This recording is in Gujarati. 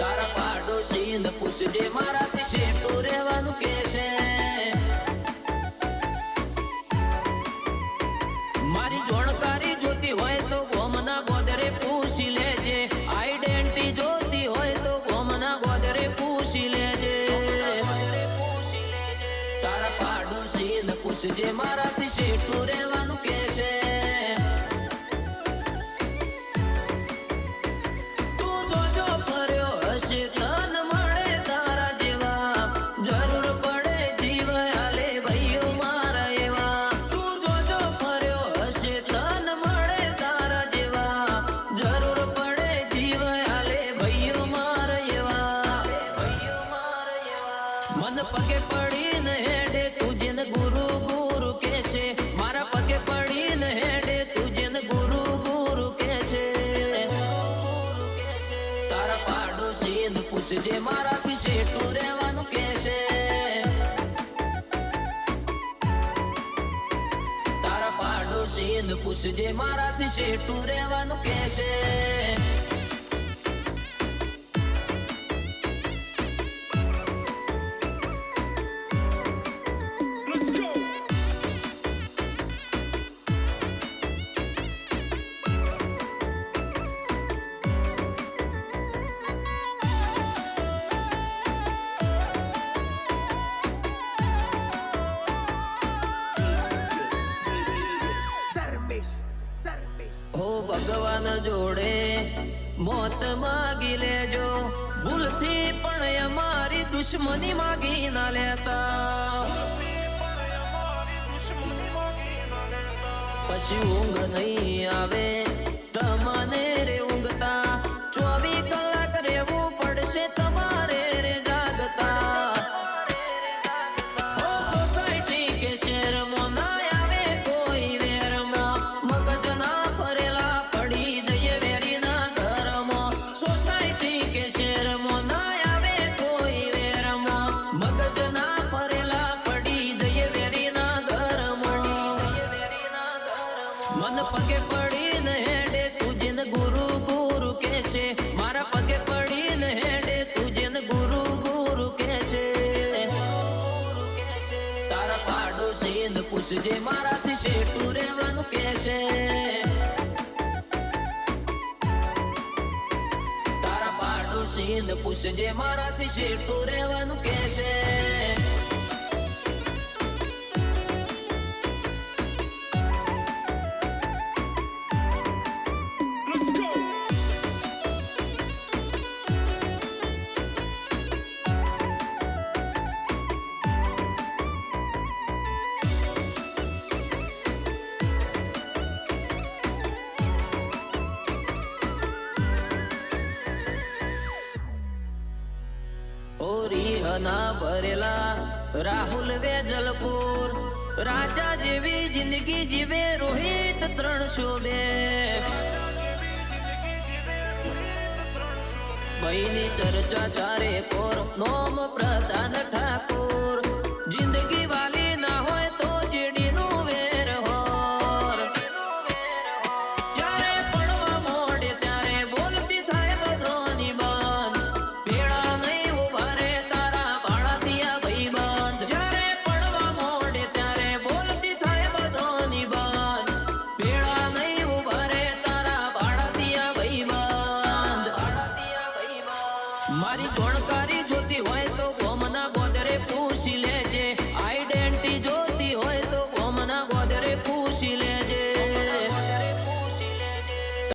તારા પાડોશી ને પૂછજે મારાથી શેઠું રહેવાનું કે છે મારી જોણકારી જોતી હોય તો ગોમના ગોદરે પૂછી લેજે આઈડેન્ટિટી જોતી હોય તો ગોમના ગોદરે પૂછી લેજે તારા પાડોશી ને પૂછજે મારાથી શેઠું રહેવાનું કે છે તન મળે તારા જેવા જરૂર પડે જીવ આલે ભાઈઓ મારા એવા તું જોજો ફર્યો હશે તન મળે તારા જેવા જરૂર પડે જીવ આલે ભાઈઓ મારા એવા મન પગે પડીને હેડે તુજેને ગુરુ ગુરુ કહેશે મારા પગે પડીને હેડે તુજેને ગુરુ ગુરુ કહેશે તારા પાડોશી ને પૂછજે મારાથી શેઠું રહેવાનું કે છે તારા પાડોશી ને પૂછજે મારાથી શેઠું રહેવાનું કે છે હો ભગવાન જોડે મોત માગી લેજો ભૂલથી પણ અમારી દુશ્મની માગી ના લેતા પછી ઊંઘ નહીં આવે તમને રે ઊંઘતા 24 કલાક રહેવું પડશે તમારે રે જાગતા સોસાયટી કે શહેરમાં ના આવે કોઈ વેરમાં મગજ ના ભરેલા પડી જઈએ વેરીના ઘરમાં સોસાયટી કે શહેરમાં ના આવે કોઈ વેરમાં મગજ ના ભરેલા પડી જઈએ વેરીના ઘરમાં મન પગે પડીને હેડે તુજેને ગુરુ ગુરુ કહેશે મારા પગે પડીને હેડે તુજેને ગુરુ ગુરુ કહેશે તારા પાડોશી ને પૂછજે મારાથી શેઠું રહેવાનું કે છે તારા પાડોશી ને પૂછજે મારાથી શેઠું રહેવાનું કે છે ના ભરેલા રાહુલ વેજલપુર રાજા જેવી જિંદગી જીવે રોહિત 302 ભાઈની ચર્ચા ચારે કોર નોમ પ્રધાન ઠાકોર જિંદગી વાલી ના હોય તો જેડી નું વેર હોર જ્યારે પડવા મોડે ત્યારે બોલતી થાય બધોની બાન પેડા નહીં ઉભા રે તારા બાળાતિયા ભાઈ બાંધ જ્યારે પડવા મોડે ત્યારે બોલતી થાય બધોની બાન પેડા નહીં ઉભા રે તારા બાળાતિયા ભાઈ બાંધ મારી જોણકા